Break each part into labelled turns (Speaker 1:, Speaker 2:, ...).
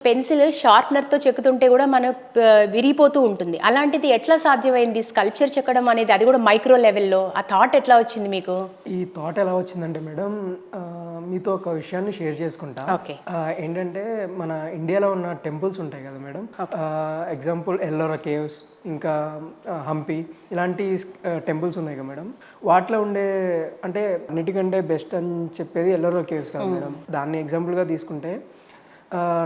Speaker 1: Pencil షార్ప్నర్తో చెక్కుతుంటే కూడా మనకు విరిగిపోతూ ఉంటుంది. అలాంటిది ఎట్లా సాధ్యమైంది స్కల్ప్చర్ చెక్కడం అనేది, అది కూడా మైక్రో లెవెల్లో? ఆ థాట్ ఎట్లా వచ్చింది మీకు?
Speaker 2: ఈ థాట్ ఎలా వచ్చిందంటే మేడం, మీతో ఒక విషయాన్ని షేర్ చేసుకుంటా.
Speaker 1: ఓకే.
Speaker 2: ఏంటంటే మన ఇండియాలో ఉన్న టెంపుల్స్ ఉంటాయి కదా మేడం, ఎగ్జాంపుల్ ఎల్లోరా కేవ్స్, ఇంకా హంపి, ఇలాంటి టెంపుల్స్ ఉన్నాయి కదా మేడం. వాటిలో ఉండే అంటే అన్నిటికంటే బెస్ట్ అని చెప్పేది ఎల్లోరా కేవ్స్ కదా మేడం. దాన్ని ఎగ్జాంపుల్గా తీసుకుంటే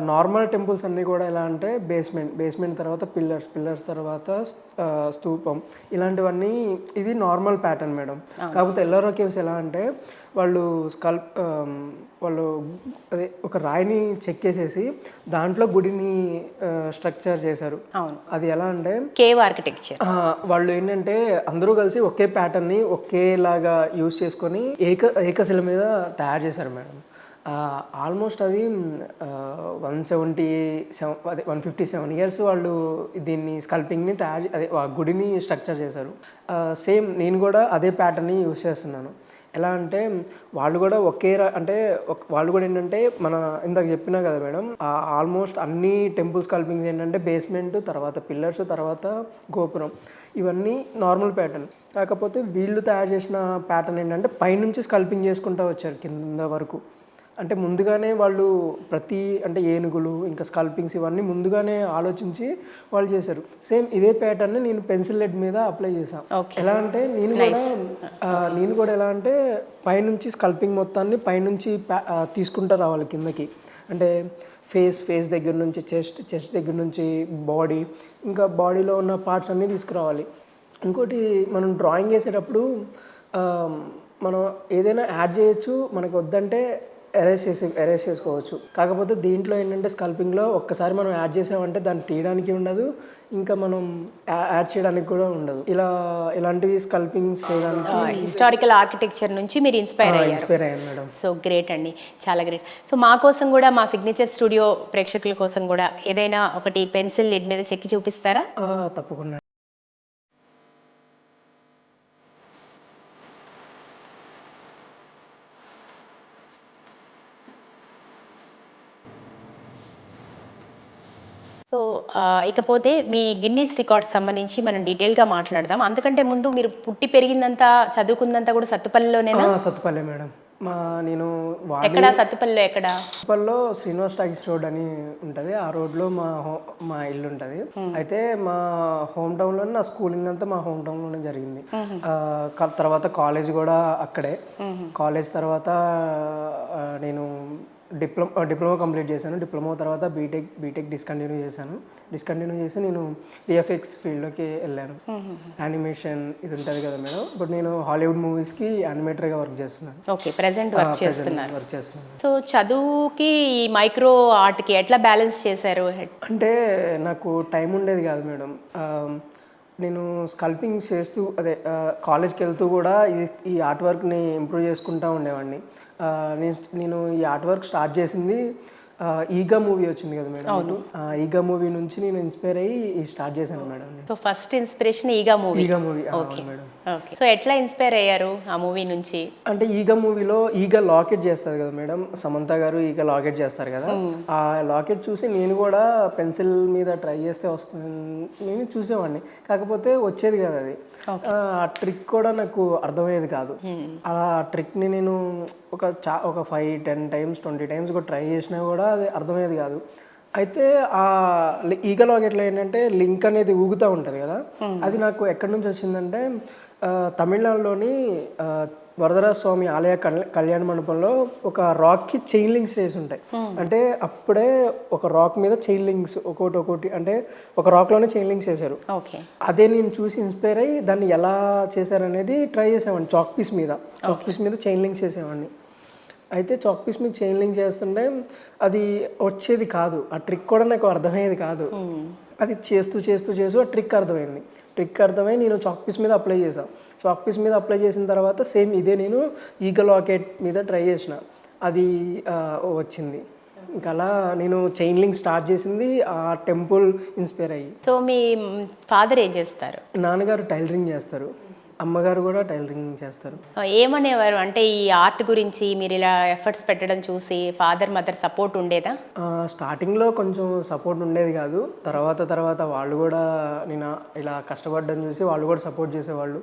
Speaker 2: నార్మల్ టెంపుల్స్ అన్నీ కూడా ఎలా అంటే బేస్మెంట్ తర్వాత పిల్లర్స్ తర్వాత స్తూపం, ఇలాంటివన్నీ ఇది నార్మల్ ప్యాటర్న్ మేడం. కాకపోతే ఎల్లోరా కేవ్స్ ఎలా అంటే వాళ్ళు అదే ఒక రాయిని చెక్కేసేసి దాంట్లో గుడిని స్ట్రక్చర్ చేశారు. అది ఎలా అంటే
Speaker 1: కేవ్ ఆర్కిటెక్చర్.
Speaker 2: వాళ్ళు ఏంటంటే అందరూ కలిసి ఒకే ప్యాటర్న్ని ఒకేలాగా యూజ్ చేసుకొని ఏకశిల మీద తయారు చేశారు మేడం. ఆల్మోస్ట్ అది 157 ఇయర్స్ వాళ్ళు దీన్ని స్కల్పింగ్ని గుడిని స్ట్రక్చర్ చేశారు. సేమ్ నేను కూడా అదే ప్యాటర్న్ని యూజ్ చేస్తున్నాను. ఎలా అంటే వాళ్ళు కూడా వాళ్ళు కూడా ఏంటంటే మన ఇందాక చెప్పినా కదా మేడం, ఆల్మోస్ట్ అన్ని టెంపుల్ స్కల్పింగ్స్ ఏంటంటే బేస్మెంట్ తర్వాత పిల్లర్స్ తర్వాత గోపురం, ఇవన్నీ నార్మల్ ప్యాటర్న్. కాకపోతే వీళ్ళు తయారు చేసిన ప్యాటర్న్ ఏంటంటే పైనుంచి స్కల్పింగ్ చేసుకుంటూ వచ్చారు కింద వరకు. అంటే ముందుగానే వాళ్ళు అంటే ఏనుగులు ఇంకా స్కల్పింగ్స్ ఇవన్నీ ముందుగానే ఆలోచించి వాళ్ళు చేశారు. సేమ్ ఇదే ప్యాటర్న్ నేను పెన్సిల్ లెడ్ మీద అప్లై చేశాను. ఎలా అంటే నేను కూడా ఎలా అంటే పైనుంచి స్కల్పింగ్ మొత్తాన్ని పైనుంచి తీసుకుంటూ రావాలి కిందకి. అంటే ఫేస్ దగ్గర నుంచి చెస్ట్ దగ్గర నుంచి బాడీ, ఇంకా బాడీలో ఉన్న పార్ట్స్ అన్నీ తీసుకురావాలి. ఇంకోటి, మనం డ్రాయింగ్ వేసేటప్పుడు మనం ఏదైనా యాడ్ చేయొచ్చు, మనకు వద్దంటే ఎరేస్ చేసుకోవచ్చు. కాకపోతే దీంట్లో ఏంటంటే స్కల్పింగ్లో ఒక్కసారి మనం యాడ్ చేసామంటే దాన్ని తీయడానికి ఉండదు, ఇంకా మనం యాడ్ చేయడానికి కూడా ఉండదు. ఇలాంటివి స్కల్పింగ్స్ చేయడానికి
Speaker 1: హిస్టారికల్ ఆర్కిటెక్చర్ నుంచి మీరు ఇన్స్పైర్
Speaker 2: అయ్యాను మేడం.
Speaker 1: సో గ్రేట్ అండి, చాలా గ్రేట్. సో మా కోసం కూడా, మా సిగ్నేచర్ స్టూడియో ప్రేక్షకుల కోసం కూడా ఏదైనా ఒకటి పెన్సిల్ లిడ్ మీద చెక్కి చూపిస్తారా?
Speaker 2: తప్పకుండా.
Speaker 1: సో ఇకపోతే మీ గిన్నీస్ రికార్డ్స్ సంబంధించి మనం డీటెయిల్గా మాట్లాడదాం. అందుకంటే ముందు, మీరు పుట్టి పెరిగిందంతా చదువుకుందంతా కూడా సత్తుపల్లిలోనేనా?
Speaker 2: సత్తుపల్లి మేడం. నేను
Speaker 1: ఎక్కడ సత్తుపల్లిలో? ఎక్కడ?
Speaker 2: సత్తుపల్లిలో శ్రీనివాస్ టాకీస్ రోడ్ అని ఉంటుంది. ఆ రోడ్లో మా ఇల్లు ఉంటుంది. అయితే మా హోమ్ టౌన్లో నా స్కూలింగ్ అంతా మా హోమ్ టౌన్లోనే జరిగింది. తర్వాత కాలేజ్ కూడా అక్కడే. కాలేజ్ తర్వాత నేను డిప్లొమా కంప్లీట్ చేశాను. డిప్లొమా తర్వాత బీటెక్ డిస్కంటిన్యూ చేసి నేను విఎఫ్ఎక్స్ ఫీల్డ్లోకి వెళ్ళాను. యానిమేషన్ ఇది ఉంటుంది కదా మేడం. ఇప్పుడు నేను హాలీవుడ్ మూవీస్కి యానిమేటర్గా వర్క్ చేస్తున్నాను.
Speaker 1: ఓకే, ప్రెజెంట్ వర్క్ చేస్తున్నాను. సో చదువుకి ఈ మైక్రో ఆర్ట్కి ఎట్లా బ్యాలెన్స్ చేశారు?
Speaker 2: అంటే నాకు టైం ఉండేది కాదు మేడం. నేను స్కల్పింగ్ చేస్తూ కాలేజ్కి వెళ్తూ కూడా ఈ ఆర్ట్ వర్క్ని ఇంప్రూవ్ చేసుకుంటూ ఉండేవాడిని. నేను ఈ ఆర్ట్ వర్క్ స్టార్ట్ చేసింది ఈగా మూవీ వచ్చింది కదా మేడం. ఈగా మూవీ నుంచి నేను ఇన్స్పైర్ అయ్యి స్టార్ట్ చేశాను madam.
Speaker 1: So first inspiration Eega movie
Speaker 2: madam.
Speaker 1: So ఎట్లా ఇన్స్పైర్ అయ్యారు ఆ మూవీ నుంచి?
Speaker 2: అంటే ఈగా మూవీలో ఈగా లాకెట్ చేస్తారు కదా మేడం, సమంత గారు ఈగా లాకెట్ చేస్తారు కదా. ఆ లాకెట్ చూసి నేను కూడా పెన్సిల్ మీద ట్రై చేస్తే వస్తుంది నేను చూసేవాడిని. కాకపోతే వచ్చేది కదా అది. ఆ ట్రిక్ కూడా నాకు అర్థమయ్యేది కాదు. ఆ ట్రిక్ని నేను ఒక 5-10 టైమ్స్ 20 టైమ్స్ కూడా ట్రై చేసినా కూడా అది అర్థమయ్యేది కాదు. అయితే ఆ ఈగ లాకెట్లో ఏంటంటే లింక్ అనేది ఊగుతూ ఉంటుంది కదా, అది నాకు ఎక్కడి నుంచి వచ్చిందంటే తమిళనాడులోని వరదరాజ స్వామి ఆలయ కళ్యాణ మండపంలో ఒక రాక్కి చైన్ లింక్స్ వేసి ఉంటాయి. అంటే అప్పుడే ఒక రాక్ మీద చైన్ లింక్స్ ఒకటి అంటే ఒక రాక్లోనే చైన్ లింక్స్ వేశారు. అదే నేను చూసి ఇన్స్పైర్ అయ్యి దాన్ని ఎలా చేశారనేది ట్రై చేసేవాడిని. చాక్ పీస్ మీద చైన్ లింక్స్ వేసేవాడిని. అయితే చాక్ పీస్ మీద చైన్ లింక్ చేస్తుంటే అది వచ్చేది కాదు. ఆ ట్రిక్ కూడా నాకు అర్థమయ్యేది కాదు. అది చేస్తూ ఆ ట్రిక్ అర్థమై నేను చాక్ పీస్ మీద అప్లై చేశాను. చాక్ పీస్ మీద అప్లై చేసిన తర్వాత సేమ్ ఇదే నేను ఈగ లాకెట్ మీద ట్రై చేసిన, అది వచ్చింది. ఇంకా అలా నేను చైన్ లింక్ స్టార్ట్ చేసింది ఆ టెంపుల్ ఇన్స్పైర్ అయ్యి.
Speaker 1: సో మీ ఫాదర్ ఏం చేస్తారు?
Speaker 2: నాన్నగారు టైలరింగ్ చేస్తారు. అమ్మగారు కూడా టైలరింగ్ చేస్తారు.
Speaker 1: ఏమనేవారు అంటే ఈ ఆర్ట్ గురించి మీరు ఇలా ఎఫర్ట్స్ పెట్టడం చూసి ఫాదర్ మదర్ సపోర్ట్ ఉండేదా?
Speaker 2: స్టార్టింగ్లో కొంచెం సపోర్ట్ ఉండేది కాదు. తర్వాత వాళ్ళు కూడా నేను ఇలా కష్టపడడం చూసి వాళ్ళు కూడా సపోర్ట్ చేసేవాళ్ళు.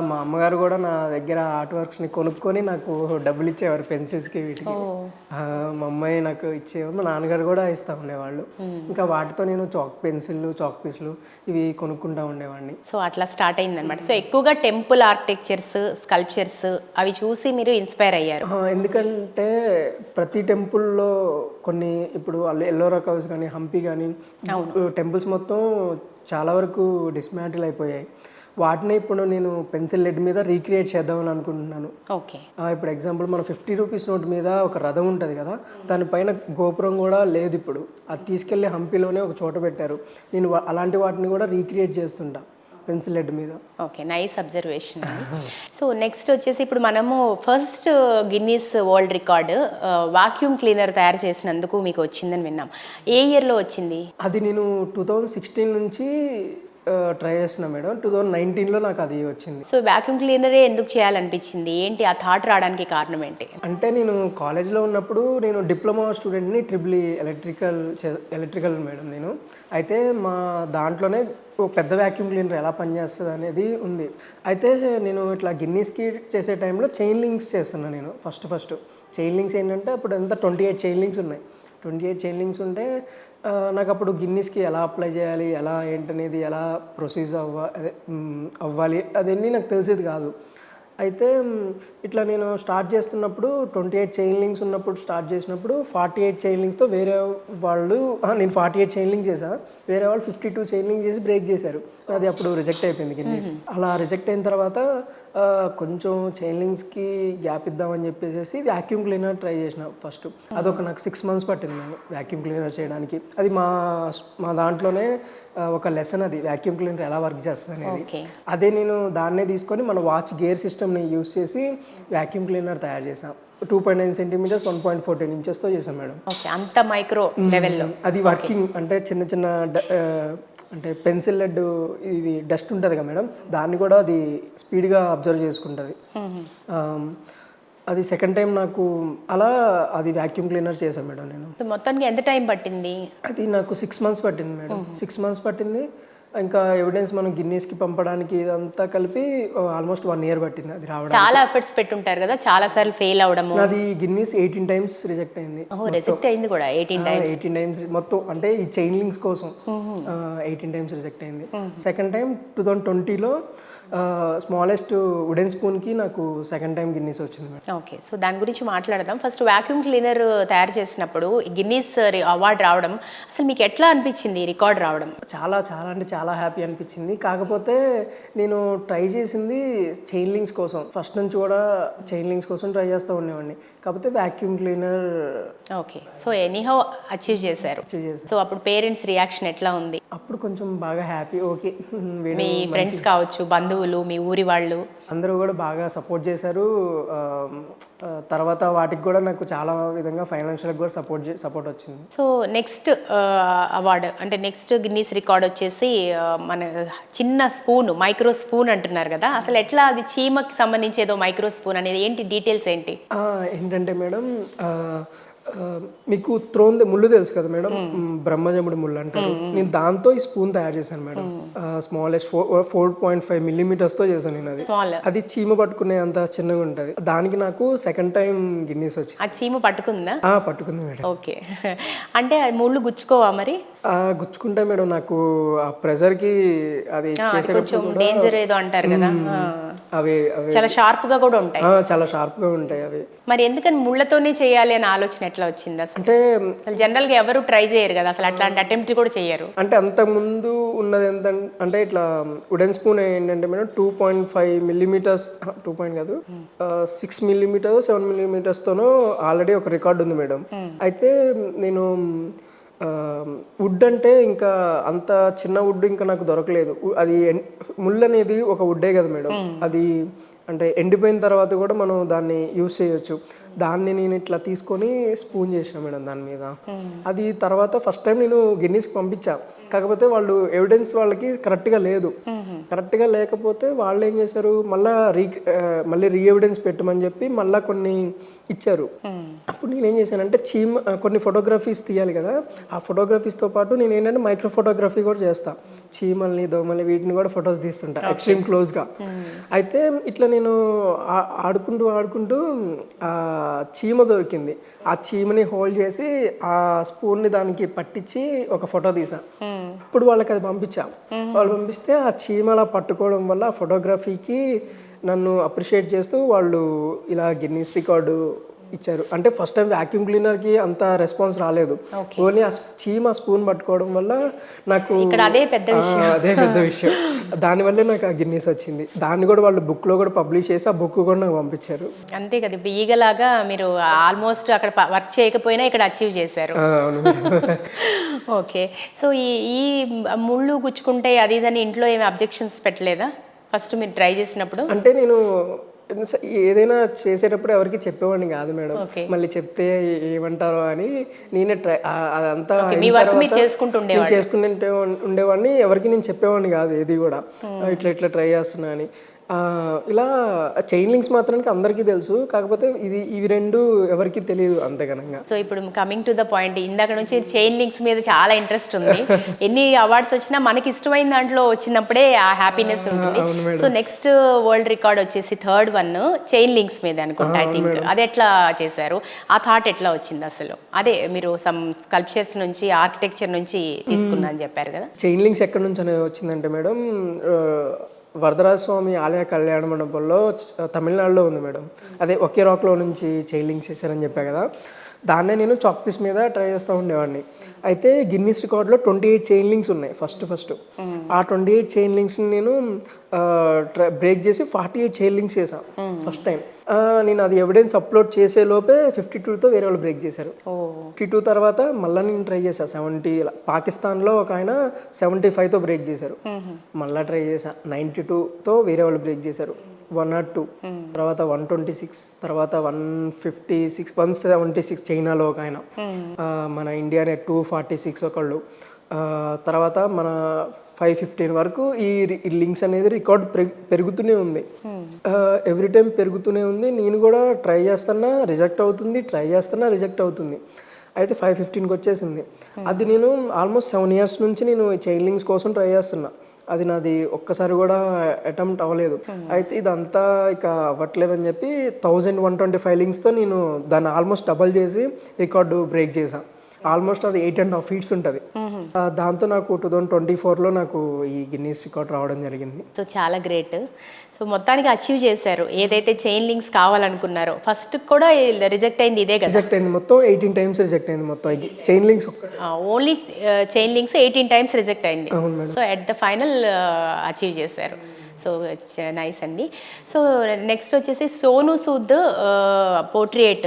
Speaker 2: మా అమ్మగారు కూడా నా దగ్గర ఆర్ట్ వర్క్స్ని కొనుక్కొని నాకు డబ్బులు ఇచ్చేవారు, పెన్సిల్స్కి వీటికి. మా అమ్మాయి నాకు ఇచ్చేవారు, మా నాన్నగారు కూడా ఇస్తూ ఉండేవాళ్ళు. ఇంకా వాటితో నేను చాక్ పెన్సిళ్ళు, చాక్ పీస్లు ఇవి కొనుక్కుంటూ ఉండేవాడిని.
Speaker 1: సో అట్లా స్టార్ట్ అయిందనమాట. సో ఎక్కువగా టెంపుల్ ఆర్కిటెక్చర్స్, స్కల్ప్చర్స్ అవి చూసి మీరు ఇన్స్పైర్ అయ్యారు.
Speaker 2: ఎందుకంటే ప్రతి టెంపుల్లో కొన్ని ఇప్పుడు ఎల్లోరా కవ్స్ కానీ, హంపి కానీ టెంపుల్స్ మొత్తం చాలా వరకు డిస్మాంటిల్ అయిపోయాయి. వాటిని ఇప్పుడు నేను పెన్సిల్ లెడ్ మీద రీక్రియేట్ చేద్దామని అనుకుంటున్నాను.
Speaker 1: ఓకే.
Speaker 2: ఇప్పుడు ఎగ్జాంపుల్ మన 50 రూపీస్ నోట్ మీద ఒక రథం ఉంటుంది కదా, దానిపైన గోపురం కూడా లేదు ఇప్పుడు. అది తీసుకెళ్ళి హంపిలోనే ఒక చోట పెట్టారు. నేను అలాంటి వాటిని కూడా రీక్రియేట్ చేస్తుంటా పెన్సిల్ లెడ్ మీద.
Speaker 1: Okay, nice observation. So next వచ్చేసి ఇప్పుడు మనము first Guinness world record vacuum cleaner తయారు చేసినందుకు మీకు వచ్చిందని విన్నాం. ఏ ఇయర్లో వచ్చింది?
Speaker 2: అది నేను 2016 నుంచి ట్రై చేసిన మేడం. 2019లో నాకు అది వచ్చింది.
Speaker 1: సో వాక్యూమ్ క్లీనరే ఎందుకు చేయాలనిపించింది? ఏంటి ఆ థాట్ రావడానికి కారణం ఏంటి?
Speaker 2: అంటే నేను కాలేజ్లో ఉన్నప్పుడు నేను డిప్లొమా స్టూడెంట్ని, ట్రిపుల్ ఎలక్ట్రికల్ మేడం నేను. అయితే మా దాంట్లోనే ఒక పెద్ద వ్యాక్యూమ్ క్లీనర్ ఎలా పనిచేస్తుంది అనేది ఉంది. అయితే నేను ఇట్లా గిన్నీస్కి చేసే టైంలో చైన్ లింక్స్ చేస్తున్నాను నేను. ఫస్ట్ చైన్ లింక్స్ ఏంటంటే అప్పుడు ఎంత 28 చైన్ లింక్స్ ఉన్నాయి. 28 చైన్ లింక్స్ ఉంటే నాకు అప్పుడు గిన్నీస్కి ఎలా అప్లై చేయాలి, ఎలా ఏంటనేది, ఎలా ప్రొసీజ్ అవ్వాలి అదన్నీ నాకు తెలిసేది కాదు. అయితే ఇట్లా నేను స్టార్ట్ చేస్తున్నప్పుడు 28 చైన్ లింక్స్ ఉన్నప్పుడు స్టార్ట్ చేసినప్పుడు 48 చైన్ లింక్స్తో వేరే వాళ్ళు, నేను 48 చైన్ లింక్ చేశాను, వేరే వాళ్ళు 52 చైన్ లింక్ చేసి బ్రేక్ చేశారు. అది అప్పుడు రిజెక్ట్ అయిపోయింది గిన్నీస్. అలా రిజెక్ట్ అయిన తర్వాత కొంచెం చైన్ లింక్స్కి గ్యాప్ ఇద్దామని చెప్పేసి వ్యాక్యూమ్ క్లీనర్ ట్రై చేసిన ఫస్ట్. అదొక నాకు 6 months పట్టింది నాకు వ్యాక్యూమ్ క్లీనర్ చేయడానికి. అది మా దాంట్లోనే ఒక లెసన్, అది వ్యాక్యూమ్ క్లీనర్ ఎలా వర్క్ చేస్తుంది అనేది. అదే నేను దాన్నే తీసుకొని మన వాచ్ గేర్ సిస్టమ్ని యూస్ చేసి వ్యాక్యూమ్ క్లీనర్ తయారు చేసాం. 2.9 centimeters 1.14 inchesతో చేసాం మేడం.
Speaker 1: ఓకే, అంత మైక్రో లెవెల్లో
Speaker 2: అది వర్కింగ్. అంటే చిన్న అంటే పెన్సిల్ లెడ్ ఇది డస్ట్ ఉంటుంది కదా మేడం, దాన్ని కూడా అది స్పీడ్గా అబ్జర్వ్ చేసుకుంటుంది. అది సెకండ్ టైం నాకు అలా అది వ్యాక్యూమ్ క్లీనర్ చేశాను మేడం నేను.
Speaker 1: మొత్తానికి ఎంత టైం పట్టింది?
Speaker 2: అది నాకు 6 months పట్టింది మేడం. 6 months పట్టింది. ఇంకా ఎవిడెన్స్ మనం గిన్నీస్కి పంపడానికి ఇదంతా కలిపి ఆల్మోస్ట్ 1 year పట్టింది అది రావడం.
Speaker 1: చాలా ఎఫర్ట్స్ పెట్టుంటారు కదా, చాలా సార్లు ఫెయిల్ అవడము.
Speaker 2: అది గిన్నీస్ 18 times రిజెక్ట్ అయింది.
Speaker 1: రిజెక్ట్ అయింది కూడా 18
Speaker 2: times మొత్తం. అంటే ఈ చైన్ లింక్స్ కోసం 18 times రిజెక్ట్ అయింది. సెకండ్ టైం 2020లో స్మాలెస్ట్ వుడెన్ స్పూన్కి నాకు సెకండ్ టైం గిన్నీస్ వచ్చింది.
Speaker 1: ఓకే, సో దాని గురించి మాట్లాడదాం. ఫస్ట్ వాక్యూమ్ క్లీనర్ తయారు చేసినప్పుడు గిన్నీస్ అవార్డు రావడం అసలు మీకు ఎట్లా అనిపించింది? రికార్డ్ రావడం
Speaker 2: చాలా అంటే చాలా హ్యాపీ అనిపించింది. కాకపోతే నేను ట్రై చేసింది చైన్ లింక్స్ కోసం. ఫస్ట్ నుంచి కూడా చైన్ లింక్స్ కోసం ట్రై చేస్తూ ఉండేవాడిని. కాకపోతే vacuum cleaner
Speaker 1: okay, so anyhow achieve చేశారు. సో అప్పుడు పేరెంట్స్ రియాక్షన్ ఎట్లా ఉంది?
Speaker 2: అప్పుడు కొంచెం బాగా హ్యాపీ. ఓకే,
Speaker 1: మీ ఫ్రెండ్స్ కావచ్చు, బంధువులు, మీ ఊరి వాళ్ళు
Speaker 2: అందరూ కూడా బాగా సపోర్ట్ చేశారు. తర్వాత వాటికి కూడా నాకు చాలా విధంగా ఫైనాన్షియల్గా కూడా సపోర్ట్ వచ్చింది.
Speaker 1: సో నెక్స్ట్ అవార్డు అంటే నెక్స్ట్ గిన్నీస్ రికార్డ్ వచ్చేసి మన చిన్న స్పూన్, మైక్రో స్పూన్ అంటున్నారు కదా, అసలు ఎట్లా అది చీమకి సంబంధించి ఏదో మైక్రో స్పూన్ అనేది ఏంటి, డీటెయిల్స్ ఏంటి?
Speaker 2: ఏంటంటే మేడం, మీకు ముళ్ళు తెలుసు కదా మేడం, బ్రహ్మజముడి ముళ్ళు అంటారు. నేను దాంతో ఈ స్పూన్ తయారు చేశాను మేడం. స్మాలెస్ట్ 4.5 millimeters తో చేశాను నేను. అది చీమ పట్టుకునే అంత చిన్నగా ఉంటుంది. దానికి నాకు సెకండ్ టైం గిన్నీస్ వచ్చింది.
Speaker 1: ఆ చీమ పట్టుకుందా?
Speaker 2: పట్టుకుంది మేడం.
Speaker 1: ఓకే, అంటే ముళ్ళు గుచ్చుకోవా మరి?
Speaker 2: గుచ్చుకుంటా మేడం. నాకు ఆ ప్రెజర్ కి అది
Speaker 1: కొంచెం డేంజర్ ఏదో అంటారు కదా,
Speaker 2: అవి
Speaker 1: చాలా షార్ప్ గా కూడా ఉంటాయి.
Speaker 2: చాలా షార్ప్ గా ఉంటాయి అవి.
Speaker 1: మరి ఎందుకని ముళ్ళతోనే చేయాలి అనే ఆలోచన ఎట్లా వచ్చింది అసలు?
Speaker 2: అంటే
Speaker 1: జనరల్ గా ఎవరు ట్రై చేయరు కదా, అసలు అట్లాంటి అటెంప్ట్ కూడా చేయరు.
Speaker 2: అంటే అంత ముందు ఉన్నది అంటే ఇట్లా వుడెన్ స్పూన్ ఏంటంటే మేడం 2.5 millimeters, 2 point కాదు 6 millimeters 7 millimeters తోనో ఆల్రెడీ ఒక రికార్డు ఉంది మేడం. అయితే నేను వుడ్ అంటే ఇంకా అంత చిన్న వుడ్ ఇంకా నాకు దొరకలేదు. అది ముళ్ళు అనేది ఒక వుడ్డే కదా మేడం, అది అంటే ఎండిపోయిన తర్వాత కూడా మనం దాన్ని యూస్ చేయొచ్చు. దాన్ని నేను ఇట్లా తీసుకొని స్పూన్ చేసాను మేడం దాని మీద. అది తర్వాత ఫస్ట్ టైం నేను గిన్నీస్కి పంపించా, కాకపోతే వాళ్ళు ఎవిడెన్స్ వాళ్ళకి కరెక్ట్గా లేదు. కరెక్ట్గా లేకపోతే వాళ్ళు ఏం చేశారు, మళ్ళీ రీ ఎవిడెన్స్ పెట్టమని చెప్పి మళ్ళీ కొన్ని ఇచ్చారు. అప్పుడు నేనేం చేశానంటే కొన్ని ఫోటోగ్రఫీస్ తీయాలి కదా, ఆ ఫోటోగ్రఫీస్తో పాటు నేను ఏంటంటే మైక్రో ఫోటోగ్రఫీ కూడా చేస్తా. చీమల్ని దోమల్ని వీటిని కూడా ఫొటోస్ తీస్తుంటా ఎక్స్ట్రీమ్ క్లోజ్గా. అయితే ఇట్లా నేను ఆడుకుంటూ ఆ చీమ దొరికింది. ఆ చీమని హోల్డ్ చేసి ఆ స్పూన్ని దానికి పట్టించి ఒక ఫోటో తీసా. ఇప్పుడు వాళ్ళకి అది పంపించా. వాళ్ళు పంపిస్తే ఆ చీమ అలా పట్టుకోవడం వల్ల ఆ ఫోటోగ్రఫీకి నన్ను అప్రిషియేట్ చేస్తూ వాళ్ళు ఇలా గిన్నీస్ రికార్డు ఇచ్చారు. అంటే ఫస్ట్ టైం వాక్యూమ్ క్లీనర్కి అంత రెస్పాన్స్ రాలేదు, ఓన్లీ ఆ చీమ స్పూన్ పట్టుకోవడం వల్ల నాకు
Speaker 1: అదే పెద్ద
Speaker 2: విషయం. దానివల్లే నాకు ఆ గిన్నీస్ వచ్చింది. దాన్ని కూడా వాళ్ళు బుక్లో కూడా పబ్లిష్ చేసి ఆ బుక్ కూడా నాకు పంపించారు.
Speaker 1: అంతే కదా, ఈగలాగా మీరు ఆల్మోస్ట్ అక్కడ వర్క్ చేయకపోయినా ఇక్కడ అచీవ్ చేశారు. ఓకే, సో ఈ ముళ్ళు గుచ్చుకుంటే అది ఇదని ఇంట్లో ఏమి అబ్జెక్షన్స్ పెట్టలేదా ఫస్ట్ మీరు ట్రై చేసినప్పుడు?
Speaker 2: అంటే నేను ఏదైనా చేసేటప్పుడు ఎవరికి చెప్పేవాడిని కాదు మేడం. మళ్ళీ చెప్తే ఏమంటారో అని నేనే అదంతా చేసుకుంటే ఉండేవాడిని. ఎవరికి నేను చెప్పేవాడిని కాదు ఏది కూడా, ఇట్లా ట్రై చేస్తున్నా అని. ఇలా చైన్ లింక్స్ మాత్రానికి అందరికీ తెలుసు, కాకపోతే ఇవి రెండు ఎవరికి తెలియదు అంతగనంగా.
Speaker 1: సో ఇప్పుడు కమింగ్ టు ద పాయింట్, ఇందాక నుంచి చైన్ లింక్స్ మీద చాలా ఇంట్రెస్ట్ ఉంది. ఎన్ని అవార్డ్స్ వచ్చినా మనకి ఇష్టమైన దాంట్లో వచ్చినప్పుడే ఆ హ్యాపీనెస్ ఉంటుంది. సో నెక్స్ట్ వరల్డ్ రికార్డ్ వచ్చేసి థర్డ్ వన్ చైన్ లింక్స్ మీద అనుకుంటా. ఐ థింక్ అది ఎట్లా చేశారు, ఆ థాట్ ఎట్లా వచ్చింది అసలు? అదే మీరు సమ్ స్కల్ప్చర్స్ నుంచి ఆర్కిటెక్చర్ నుంచి తీసుకున్నా అని చెప్పారు కదా.
Speaker 2: చైన్ లింక్స్ ఎక్కడి నుంచి అనేది వచ్చిందంటే మేడం, వరదరాజ స్వామి ఆలయ కళ్యాణ మండపంలో తమిళనాడులో ఉంది మేడం. అదే ఒకే రాక్లో నుంచి చైన్ లింక్స్ చేశారని చెప్పా కదా, దాన్నే నేను చాక్ పీస్ మీద ట్రై చేస్తూ ఉండేవాడిని. అయితే గిన్నీస్ రికార్డ్లో 28 చైన్ లింక్స్ ఉన్నాయి ఫస్ట్. ఆ 28 చైన్ లింక్స్ని నేను బ్రేక్ చేసి 48 చైన్ లింక్స్ చేశాను ఫస్ట్ టైం. నేను అది ఎవిడెన్స్ అప్లోడ్ చేసే లోపే 52తో వేరే వాళ్ళు బ్రేక్ చేశారు. 52 తర్వాత మళ్ళీ నేను ట్రై చేశాను 70. పాకిస్తాన్లో ఒక ఆయన 75తో బ్రేక్ చేశారు. మళ్ళీ ట్రై చేశాను 92తో వేరే వాళ్ళు బ్రేక్ చేశారు. 102 తర్వాత 126 తర్వాత 156 176 చైనాలో ఒక ఆయన, మన ఇండియానే 246 ఒకళ్ళు, తర్వాత మన 515 వరకు ఈ లింక్స్ అనేది రికార్డ్ పెరుగుతూనే ఉంది. ఎవ్రీ టైం పెరుగుతూనే ఉంది. నేను కూడా ట్రై చేస్తున్నా రిజెక్ట్ అవుతుంది. అయితే 515కి వచ్చేసింది. అది నేను ఆల్మోస్ట్ 7 years నుంచి నేను చైన్ లింక్స్ కోసం ట్రై చేస్తున్నా. అది నాది ఒక్కసారి కూడా అటెంప్ట్ అవ్వలేదు. అయితే ఇదంతా ఇక అవ్వట్లేదని చెప్పి 1125 లింక్స్తో నేను దాన్ని ఆల్మోస్ట్ డబల్ చేసి రికార్డు బ్రేక్ చేశాను. ఆల్మోస్ట్ అది 8.5 feet ఉంటుంది. దాంతో నాకు 2024లో నాకు ఈ గిన్నీస్ రికార్డ్ రావడం జరిగింది.
Speaker 1: సో చాలా గ్రేట్. సో మొత్తానికి అచీవ్ చేశారు ఏదైతే చైన్ లింక్స్ కావాలనుకున్నారో. ఫస్ట్ కూడా రిజెక్ట్ అయింది ఇదే కదా?
Speaker 2: రిజెక్ట్ అయింది మొత్తం 18 times రిజెక్ట్ అయింది మొత్తం chain links.
Speaker 1: Only chain links 18 times reject అయింది. So at the final achieve చేశారు. సో నైస్ అండి. సో నెక్స్ట్ వచ్చేసి సోను సూద్ పోర్ట్రేట్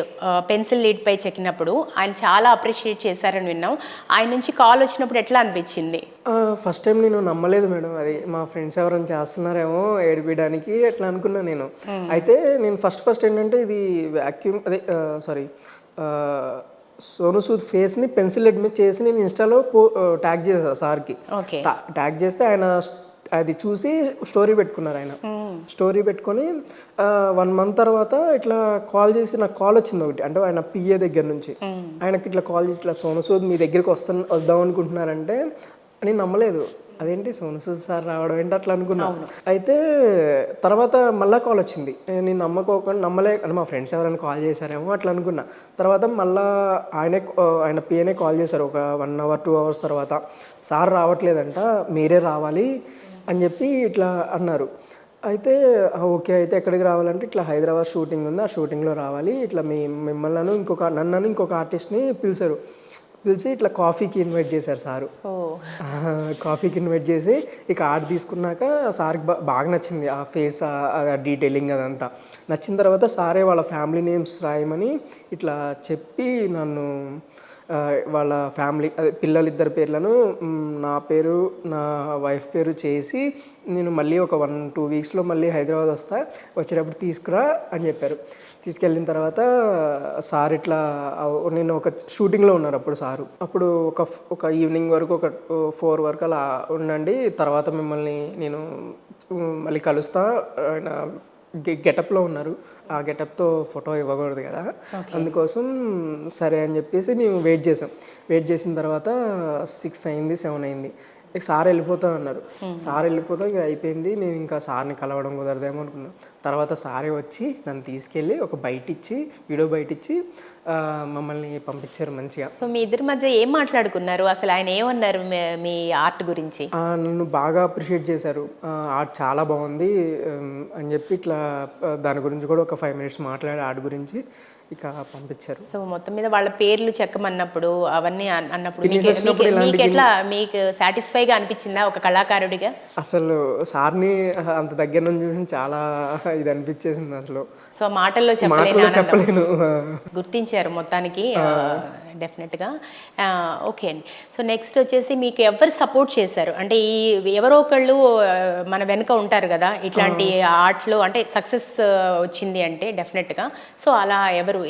Speaker 1: పెన్సిల్ లీడ్పై చెక్కినప్పుడు ఆయన చాలా అప్రిషియేట్ చేశారని విన్నాం. ఆయన నుంచి కాల్ వచ్చినప్పుడు ఎట్లా అనిపించింది?
Speaker 2: ఫస్ట్ టైం నేను నమ్మలేదు మేడం. అది మా ఫ్రెండ్స్ ఎవరైనా చేస్తున్నారేమో ఏడిపించడానికి అట్లా అనుకున్నాను నేను. అయితే నేను ఫస్ట్ ఏంటంటే ఇది వాక్యూమ్ సోను సూద్ ఫేస్ని పెన్సిల్ లెడ్ మీద చేసి నేను ఇన్స్టాలో ట్యాగ్ చేశాను సార్కి. ట్యాగ్ చేస్తే ఆయన అది చూసి స్టోరీ పెట్టుకున్నారు. ఆయన స్టోరీ పెట్టుకొని 1 month తర్వాత ఇట్లా కాల్ చేసి నాకు కాల్ వచ్చింది ఒకటి. అంటే ఆయన పిఏ దగ్గర నుంచి ఆయనకి ఇట్లా కాల్ చేసి ఇట్లా సోను సూద్ మీ దగ్గరికి వద్దాం అనుకుంటున్నారంటే నేను నమ్మలేదు. అదేంటి సోను సూద్ సార్ రావడం ఏంటి అట్లా అనుకున్నాను. అయితే తర్వాత మళ్ళీ కాల్ వచ్చింది. నేను నమ్మలే అంటే మా ఫ్రెండ్స్ ఎవరైనా కాల్ చేశారేమో అట్లా అనుకున్నా. తర్వాత మళ్ళీ ఆయన పిఏనే కాల్ చేశారు ఒక 1 hour 2 hours తర్వాత. సార్ రావట్లేదంట, మీరే రావాలి అని చెప్పి ఇట్లా అన్నారు. అయితే ఓకే, అయితే ఎక్కడికి రావాలంటే ఇట్లా హైదరాబాద్ షూటింగ్ ఉంది, ఆ షూటింగ్లో రావాలి, ఇట్లా నన్ను ఇంకొక ఆర్టిస్ట్ని పిలిచి ఇట్లా కాఫీకి ఇన్వైట్ చేశారు సారు. కాఫీకి ఇన్వైట్ చేసి ఇక ఆర్ట్ తీసుకున్నాక సార్కి బాగా నచ్చింది ఆ ఫేస్, డీటెయిలింగ్ అదంతా నచ్చిన తర్వాత సారే వాళ్ళ ఫ్యామిలీ నేమ్స్ రాయమని ఇట్లా చెప్పి నన్ను వాళ్ళ ఫ్యామిలీ అదే పిల్లలిద్దరి పేర్లను నా పేరు నా వైఫ్ పేరు చేసి నేను మళ్ళీ ఒక 1-2 వీక్స్లో మళ్ళీ హైదరాబాద్ వస్తా, వచ్చేటప్పుడు తీసుకురా అని చెప్పారు. తీసుకెళ్ళిన తర్వాత సార్ ఇట్లా నేను ఒక షూటింగ్లో ఉన్నారు అప్పుడు సారు. అప్పుడు ఒక ఈవినింగ్ వరకు ఒక 4 వరకు అలా ఉండండి, తర్వాత మిమ్మల్ని నేను మళ్ళీ కలుస్తా. ఆయన గెటప్లో ఉన్నారు, ఆ గెటప్తో ఫోటో ఇవ్వకూడదు కదా, అందుకోసం సరే అని చెప్పేసి మేము వెయిట్ చేసిన తర్వాత 6 అయింది 7 అయింది. ఇక సార్ వెళ్ళిపోతా అన్నారు. సార్ వెళ్ళిపోతా ఇక అయిపోయింది, నేను ఇంకా సార్ని కలవడం కుదరదేమో అనుకున్నాను. తర్వాత సారే వచ్చి నన్ను తీసుకెళ్ళి ఒక వీడియో బయట ఇచ్చి మమ్మల్ని పంపించారు మంచిగా.
Speaker 1: సో మీ ఇద్దరి మధ్య ఏం మాట్లాడుకున్నారు అసలు? ఆయన ఏమన్నారు మీ ఆర్ట్ గురించి?
Speaker 2: నన్ను బాగా అప్రిషియేట్ చేశారు, ఆర్ట్ చాలా బాగుంది అని చెప్పి ఇట్లా దాని గురించి కూడా ఒక 5 minutes మాట్లాడి ఆర్ట్ గురించి ఇక పంపించారు.
Speaker 1: సో మొత్తం మీద వాళ్ళ పేర్లు చెక్కమన్నప్పుడు అవన్నీ అన్నప్పుడు మీకు ఎట్లా, మీకు సాటిస్ఫైగా అనిపించిందా ఒక కళాకారుడిగా?
Speaker 2: అసలు సార్ని అంత దగ్గర నుంచి చూసి చాలా ఇది అనిపించేసింది అసలు.
Speaker 1: సో మాటల్లో
Speaker 2: చెప్పలేను.
Speaker 1: గుర్తించారు మొత్తానికి డెఫినెట్గా. ఓకే అండి. సో నెక్స్ట్ వచ్చేసి మీకు ఎవరు సపోర్ట్ చేశారు? అంటే ఎవరో ఒకళ్ళు మన వెనుక ఉంటారు కదా ఇట్లాంటి ఆర్ట్లో, అంటే సక్సెస్ వచ్చింది అంటే డెఫినెట్గా. సో అలా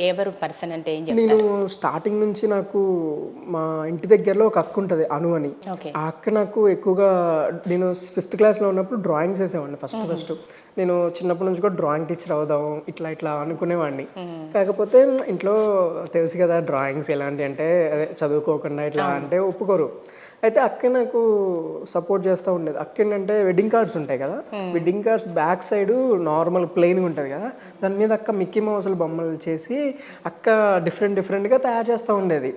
Speaker 1: ఎవరు పర్సన్ అంటే ఏం చెప్తారు?
Speaker 2: నేను స్టార్టింగ్ నుంచి నాకు మా ఇంటి దగ్గరలో ఒక అక్క ఉంటుంది, అను అని. ఆ అక్క నాకు ఎక్కువగా, నేను 5th క్లాస్లో ఉన్నప్పుడు డ్రాయింగ్స్ వేసేవాడిని ఫస్ట్. నేను చిన్నప్పటి నుంచి కూడా డ్రాయింగ్ టీచర్ అవుదాం ఇట్లా అనుకునేవాడిని. కాకపోతే ఇంట్లో తెలుసు కదా డ్రాయింగ్స్ ఎలాంటి అంటే అదే చదువుకోకుండా ఇట్లా అంటే ఒప్పుకోరు. అయితే అక్క నాకు సపోర్ట్ చేస్తూ ఉండేది. అక్క ఏంటంటే వెడ్డింగ్ కార్డ్స్ ఉంటాయి కదా, wedding cards back side normal ప్లెయిన్గా ఉంటుంది కదా, దాని మీద అక్క మిక్కీ మౌస్ల బొమ్మలు చేసి అక్క డిఫరెంట్గా తయారు చేస్తూ ఉండేది.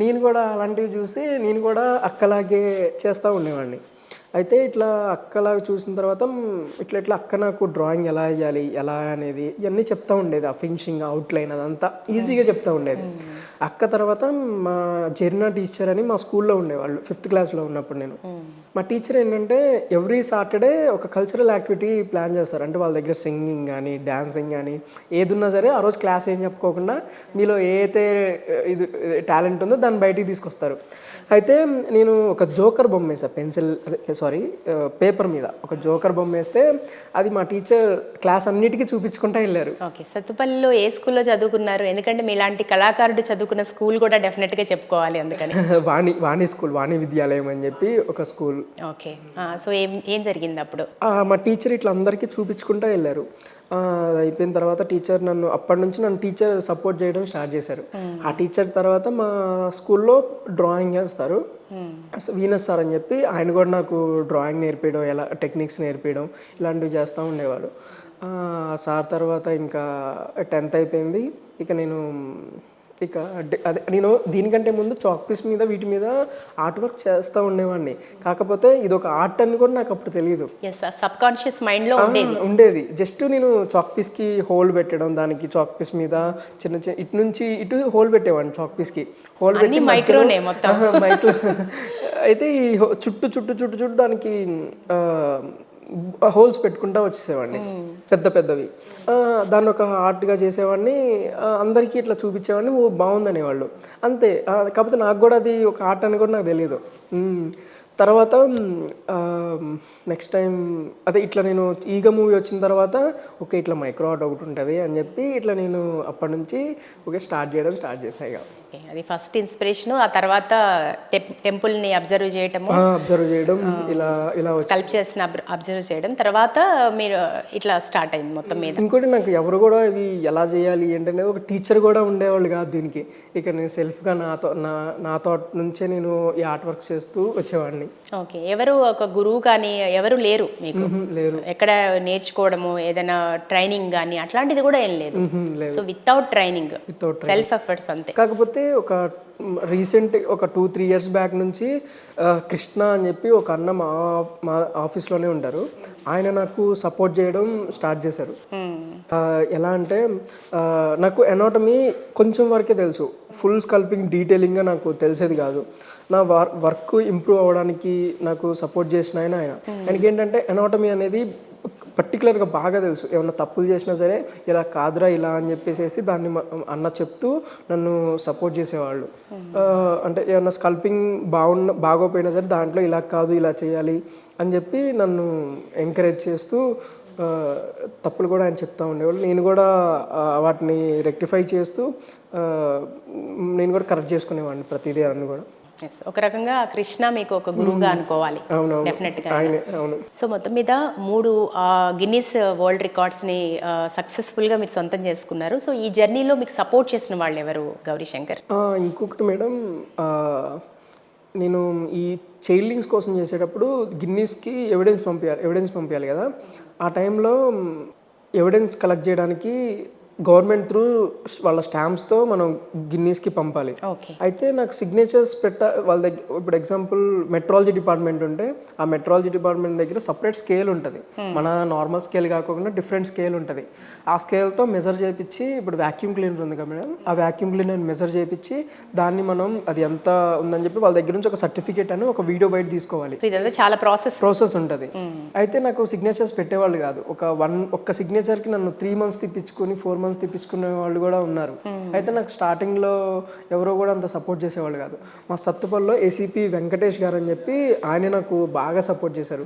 Speaker 2: నేను కూడా అలాంటివి చూసి నేను కూడా అక్కలాగే చేస్తూ ఉండేవాడిని. అయితే ఇట్లా అక్కలాగా చూసిన తర్వాత ఇట్లా అక్క నాకు డ్రాయింగ్ ఎలా వేయాలి ఎలా అనేది ఇవన్నీ చెప్తా ఉండేది. ఆ ఫినిషింగ్ అవుట్లైన్ అదంతా ఈజీగా చెప్తా ఉండేది. అక్క తర్వాత మా జెర్నా టీచర్ అని మా స్కూల్లో ఉండేవాళ్ళు 5th క్లాస్లో ఉన్నప్పుడు. నేను మా టీచర్ ఏంటంటే ఎవ్రీ సాటర్డే ఒక కల్చరల్ యాక్టివిటీ ప్లాన్ చేస్తారు. అంటే వాళ్ళ దగ్గర సింగింగ్ కానీ డాన్సింగ్ కానీ ఏది ఉన్నా సరే ఆ రోజు క్లాస్ ఏం చెప్పుకోకుండా మీలో ఏదైతే ఇది టాలెంట్ ఉందో దాన్ని బయటికి తీసుకొస్తారు. అయితే నేను ఒక జోకర్ బొమ్మ వేసాను, పేపర్ మీద ఒక జోకర్ బొమ్మ వేస్తే అది మా టీచర్ క్లాస్ అన్నిటికీ చూపించుకుంటా వెళ్ళారు.
Speaker 1: ఓకే, సత్తుపల్లిలో ఏ స్కూల్లో చదువుకున్నారు? ఎందుకంటే మీలాంటి కళాకారుడు చదువుకున్న స్కూల్ కూడా డెఫినెట్గా చెప్పుకోవాలి అందుకని.
Speaker 2: వాణి విద్యాలయం అని చెప్పి ఒక స్కూల్.
Speaker 1: ఓకే, సో ఏం జరిగింది అప్పుడు?
Speaker 2: మా టీచర్ ఇట్లా అందరికీ చూపించుకుంటా వెళ్ళారు. అయిపోయిన తర్వాత అప్పటి నుంచి నన్ను టీచర్ సపోర్ట్ చేయడం స్టార్ట్ చేశారు. ఆ టీచర్ తర్వాత మా స్కూల్లో డ్రాయింగ్ వేస్తారు, వీనస్ సార్ అని చెప్పి, ఆయన కూడా నాకు డ్రాయింగ్ నేర్పించడం, ఎలా టెక్నిక్స్ నేర్పించడం ఇలాంటివి చేస్తూ ఉండేవాడు. సార్ తర్వాత ఇంకా 10th అయిపోయింది. ఇక నేను దీనికంటే ముందు చాక్ పీస్ మీద వీటి మీద ఆర్ట్ వర్క్ చేస్తూ ఉండేవాడిని. కాకపోతే ఇది ఒక ఆర్ట్ అని కూడా నాకు అప్పుడు తెలియదు.
Speaker 1: సబ్ కాన్షియస్ మైండ్లో
Speaker 2: ఉండేది. జస్ట్ నేను చాక్ పీస్కి హోల్ పెట్టడం, దానికి చాక్ పీస్ మీద చిన్న ఇటు నుంచి ఇటు హోల్ పెట్టేవాడిని. చాక్ పీస్కి హోల్ పెట్టి మైక్రో అయితే ఈ చుట్టూ దానికి హోల్స్ పెట్టుకుంటా వచ్చేసేవాడిని పెద్దవి. దాన్ని ఒక ఆర్ట్గా చేసేవాడిని, అందరికీ ఇట్లా చూపించేవాడిని, బాగుందనేవాళ్ళు అంతే. కాకపోతే నాకు కూడా అది ఒక ఆర్ట్ అని కూడా నాకు తెలియదు. తర్వాత నెక్స్ట్ టైం అదే ఇట్లా నేను ఈగ మూవీ వచ్చిన తర్వాత ఓకే ఇట్లా మైక్రో ఆర్ట్ ఒకటి ఉంటుంది అని చెప్పి ఇట్లా నేను అప్పటి నుంచి స్టార్ట్ చేశాను. ఇక
Speaker 1: అది ఫస్ట్ ఇన్స్పిరేషన్. ఆ తర్వాత టెంపుల్ని అబ్జర్వ్ చేయడం, ఇలా స్కల్ప్చర్స్ని అబ్జర్వ్ చేయడం, తర్వాత మీరు ఇట్లా స్టార్ట్ అయింది మొత్తం మీద.
Speaker 2: ఇంకోటి నాకు ఎవరు కూడా ఇవి ఎలా చేయాలి ఏంటనే ఒక టీచర్ కూడా ఉండేవాళ్ళు కాదు దీనికి. ఇక నేను సెల్ఫ్గా నా థాట్ నుంచే నేను ఈ ఆర్ట్ వర్క్ చేస్తూ వచ్చేవాడిని.
Speaker 1: ఓకే, ఎవరు ఒక గురువు కానీ ఎవరు లేరు మీకు?
Speaker 2: లేరు.
Speaker 1: ఎక్కడ నేర్చుకోవడము, ఏదైనా ట్రైనింగ్ కానీ అట్లాంటిది కూడా ఏం లేదు? So without training, self efforts అంతే.
Speaker 2: కాకపోతే ఒక రీసెంట్ ఒక 2-3 years బ్యాక్ నుంచి కృష్ణ అని చెప్పి ఒక అన్న మా ఆఫీస్లోనే ఉంటారు, ఆయన నాకు సపోర్ట్ చేయడం స్టార్ట్ చేశారు. ఎలా అంటే నాకు ఎనాటమీ కొంచెం వరకే తెలుసు, ఫుల్ స్కల్పింగ్ డీటెయిలింగ్గా నాకు తెలిసేది కాదు. నా వర్క్ ఇంప్రూవ్ అవ్వడానికి నాకు సపోర్ట్ చేసిన ఆయనకి ఏంటంటే ఎనాటమీ అనేది పర్టికులర్గా బాగా తెలుసు. ఏమన్నా తప్పులు చేసినా సరే ఇలా కాదురా ఇలా అని చెప్పేసి దాన్ని అన్న చెప్తూ నన్ను సపోర్ట్ చేసేవాళ్ళు. అంటే ఏమన్నా స్కల్పింగ్ బాగోపోయినా సరే దాంట్లో ఇలా కాదు ఇలా చేయాలి అని చెప్పి నన్ను ఎంకరేజ్ చేస్తూ తప్పులు కూడా ఆయన చెప్తా ఉండేవాళ్ళు. నేను కూడా వాటిని రెక్టిఫై చేస్తూ నేను కూడా కరెక్ట్ చేసుకునేవాడిని ప్రతిదీ అన్ని కూడా.
Speaker 1: ఒక రకంగా కృష్ణ మీకు ఒక గురువుగా అనుకోవాలి. డెఫినెట్గా.
Speaker 2: అవును.
Speaker 1: సో మొత్తం మీద 3 గిన్నీస్ వరల్డ్ రికార్డ్స్ని సక్సెస్ఫుల్గా మీరు సొంతం చేసుకున్నారు. సో ఈ జర్నీలో మీకు సపోర్ట్ చేసిన వాళ్ళు ఎవరు గౌరీశంకర్?
Speaker 2: ఇంకొకటి మేడం, నేను ఈ చైల్డ్ లింక్స్ కోసం చేసేటప్పుడు గిన్నీస్కి ఎవిడెన్స్ పంపించాలి కదా. ఆ టైంలో ఎవిడెన్స్ కలెక్ట్ చేయడానికి గవర్నమెంట్ త్రూ వాళ్ళ స్టాంప్స్తో మనం గిన్నీస్కి పంపాలి. అయితే నాకు సిగ్నేచర్స్ వాళ్ళ దగ్గర, ఇప్పుడు ఎగ్జాంపుల్ మెట్రాలజీ డిపార్ట్మెంట్ ఉంటే ఆ మెట్రాలజీ డిపార్ట్మెంట్ దగ్గర సపరేట్ స్కేల్ ఉంటుంది. మన నార్మల్ స్కేల్ కాకుండా డిఫరెంట్ స్కేల్ ఉంటుంది. ఆ స్కేల్తో మెజర్ చేయించి, ఇప్పుడు వ్యాక్యూమ్ క్లీనర్ ఉంది కదా మేడం, ఆ వ్యాక్యూమ్ క్లీనర్ మెజర్ చేయించి దాన్ని మనం అది ఎంత ఉందని చెప్పి వాళ్ళ దగ్గర నుంచి ఒక సర్టిఫికేట్ అని ఒక వీడియో బయట తీసుకోవాలి.
Speaker 1: చాలా ప్రాసెస్
Speaker 2: ఉంటుంది. అయితే నాకు సిగ్నేచర్స్ పెట్టేవాళ్ళు కాదు. ఒక్క సిగ్నేచర్కి నన్ను 3 months తిప్పించుకొని 4 months తిప్పించుకునే వాళ్ళు కూడా ఉన్నారు. అయితే నాకు స్టార్టింగ్లో ఎవరో కూడా అంత సపోర్ట్ చేసేవాళ్ళు కాదు. మా సత్తుపల్లిలో ఏసీపీ వెంకటేష్ గారు అని చెప్పి ఆయన నాకు బాగా సపోర్ట్ చేశారు.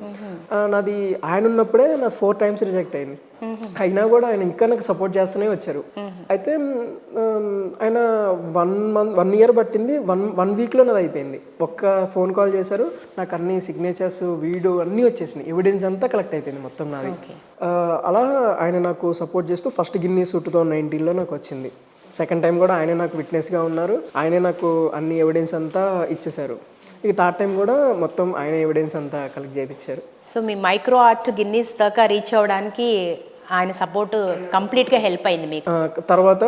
Speaker 2: నాది ఆయన ఉన్నప్పుడే నాకు 4 times రిజెక్ట్ అయింది. అయినా కూడా ఆయన ఇంకా నాకు సపోర్ట్ చేస్తూనే వచ్చారు. అయితే ఆయన 1 year పట్టింది. 1 weekలో నాది అయిపోయింది. ఒక్క ఫోన్ కాల్ చేశారు, నాకు అన్ని సిగ్నేచర్స్ వీడియో అన్నీ వచ్చేసినాయి. ఎవిడెన్స్ అంతా కలెక్ట్ అయిపోయింది మొత్తం నాది. అలా ఆయన నాకు సపోర్ట్ చేస్తూ ఫస్ట్ గిన్నీస్ 2019లో నాకు వచ్చింది. సెకండ్ టైం కూడా ఆయనే నాకు విట్నెస్గా ఉన్నారు. ఆయనే నాకు అన్ని ఎవిడెన్స్ అంతా ఇచ్చేశారు. ఇక థర్డ్ టైం కూడా మొత్తం ఆయన ఎవిడెన్స్ అంతా కలెక్ట్ చేయించారు.
Speaker 1: సో మీ మైక్రో ఆర్ట్ గిన్నీస్ దాకా రీచ్ అవ్వడానికి ఆయన సపోర్ట్ కంప్లీట్గా హెల్ప్ అయింది మీకు.
Speaker 2: తర్వాత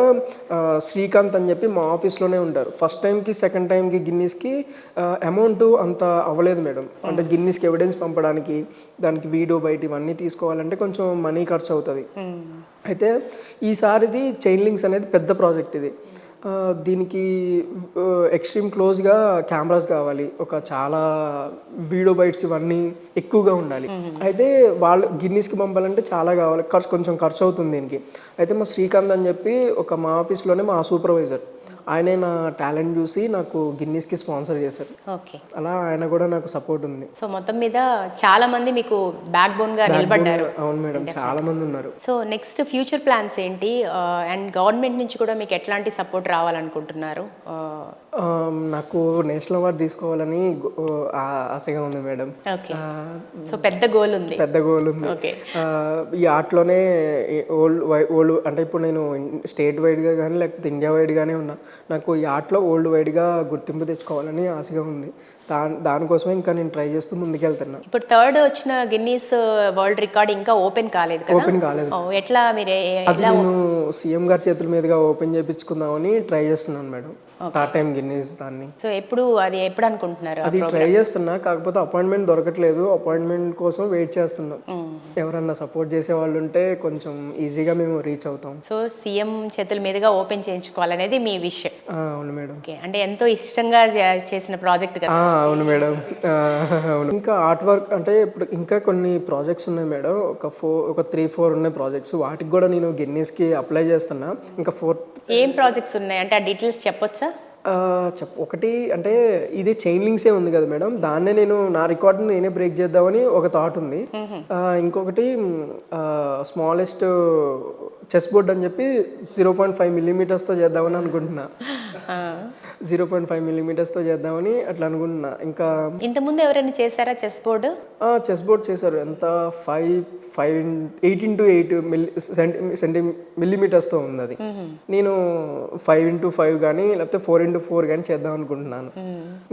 Speaker 2: శ్రీకాంత్ అని చెప్పి మా ఆఫీస్లోనే ఉంటారు. ఫస్ట్ టైంకి సెకండ్ టైంకి గిన్నీస్కి అమౌంట్ అంత అవ్వలేదు మేడం. అంటే గిన్నీస్కి ఎవిడెన్స్ పంపడానికి, దానికి వీడియో బయట ఇవన్నీ తీసుకోవాలంటే కొంచెం మనీ ఖర్చు అవుతుంది. అయితే ఈసారిది చైన్ లింక్స్ అనేది పెద్ద ప్రాజెక్ట్. ఇది దీనికి ఎక్స్ట్రీమ్ క్లోజ్గా కెమెరాస్ కావాలి, ఒక చాలా వీడియో బైట్స్ ఇవన్నీ ఎక్కువగా ఉండాలి. అయితే వాళ్ళు గిన్నీస్కి పంపాలంటే చాలా కావాలి, కొంచెం ఖర్చు అవుతుంది దీనికి. అయితే మా శ్రీకాంత్ అని చెప్పి మా ఆఫీస్లోనే మా సూపర్వైజర్, ఆయనే నా టాలెంట్ చూసి నాకు గిన్నీస్కి స్పాన్సర్ చేశారు. అలా ఆయన కూడా నాకు సపోర్ట్ ఉంది.
Speaker 1: సో మొత్తం మీద చాలా మంది మీకు బ్యాక్ బోన్ గా నిలబడ్డారు.
Speaker 2: అవును మేడం, చాలా మంది ఉన్నారు.
Speaker 1: సో నెక్స్ట్ ఫ్యూచర్ ప్లాన్స్ ఏంటి, అండ్ గవర్నమెంట్ నుంచి కూడా మీకు ఎట్లాంటి సపోర్ట్ రావాలనుకుంటున్నారు?
Speaker 2: నాకు నేషనల్ అవార్డు తీసుకోవాలని ఆశగా ఉంది మేడం.
Speaker 1: సో పెద్ద గోల్ ఉంది.
Speaker 2: ఈ ఆర్ట్లోనే ఓల్డ్ అంటే ఇప్పుడు నేను స్టేట్ వైడ్గా కానీ లేకపోతే ఇండియా వైడ్గానే ఉన్నా. నాకు ఈ ఆర్ట్లో వరల్డ్ వైడ్గా గుర్తింపు తెచ్చుకోవాలని ఆశగా ఉంది. దానికోసమే ఇంకా నేను ట్రై చేస్తూ ముందుకెళ్తున్నా.
Speaker 1: ఇప్పుడు థర్డ్ వచ్చిన గిన్నీస్ వరల్డ్ రికార్డ్ ఇంకా ఓపెన్ కాలేదు. ఎట్లా మీరు
Speaker 2: నేను సీఎం గారి చేతుల మీదుగా ఓపెన్ చేయించుకుందామని ట్రై చేస్తున్నాను మేడం. థర్డ్ టైం గిన్నీస్ దాన్ని.
Speaker 1: సో ఎప్పుడు అనుకుంటున్నారు?
Speaker 2: అది ట్రై చేస్తున్నా, కాకపోతే అపాయింట్మెంట్ దొరకట్లేదు. అపాయింట్మెంట్ కోసం వెయిట్ చేస్తున్నాం. ఎవరన్నా సపోర్ట్ చేసే వాళ్ళు ఉంటే కొంచెం ఈజీగా మేము రీచ్ అవుతాం.
Speaker 1: సో సీఎం చేతుల మీదుగా ఓపెన్ చేయించుకోవాలనేది మీ విషయం?
Speaker 2: అవును మేడం.
Speaker 1: అంటే ఎంతో ఇష్టంగా చేసిన ప్రాజెక్ట్ కదా.
Speaker 2: అవును మేడం. అవును. ఇంకా ఆర్ట్ వర్క్ అంటే ఇప్పుడు ఇంకా కొన్ని ప్రాజెక్ట్స్ ఉన్నాయి మేడం. ఒక 3-4 ఉన్నాయి ప్రాజెక్ట్స్. వాటికి కూడా నేను గిన్నీస్కి అప్లై చేస్తున్నా. ఇంకా 4
Speaker 1: ఏం ప్రాజెక్ట్స్ ఉన్నాయి అంటే ఆ డీటెయిల్స్ చెప్పొచ్చా?
Speaker 2: ఒకటి అంటే ఇది చైన్ లింక్సే ఉంది కదా మేడం, దాన్నే నేను నా రికార్డ్ని నేనే బ్రేక్ చేద్దామని ఒక థాట్ ఉంది. ఇంకొకటి స్మాలెస్ట్ చెస్ బోర్డ్ అని చెప్పి 0.5 millimetersతో చేద్దామని అనుకుంటున్నా. 0.5 millimetersతో చేద్దామని అట్లా అనుకుంటున్నా. ఇంకా
Speaker 1: ఇంతకుముందు ఎవరైనా చేశారా చెస్ బోర్డు?
Speaker 2: చెస్ బోర్డ్ చేశారు. ఎంత 8x8 millimetersతో ఉంది అది. నేను 5x5 కానీ లేకపోతే 4x4 కానీ చేద్దాం అనుకుంటున్నాను.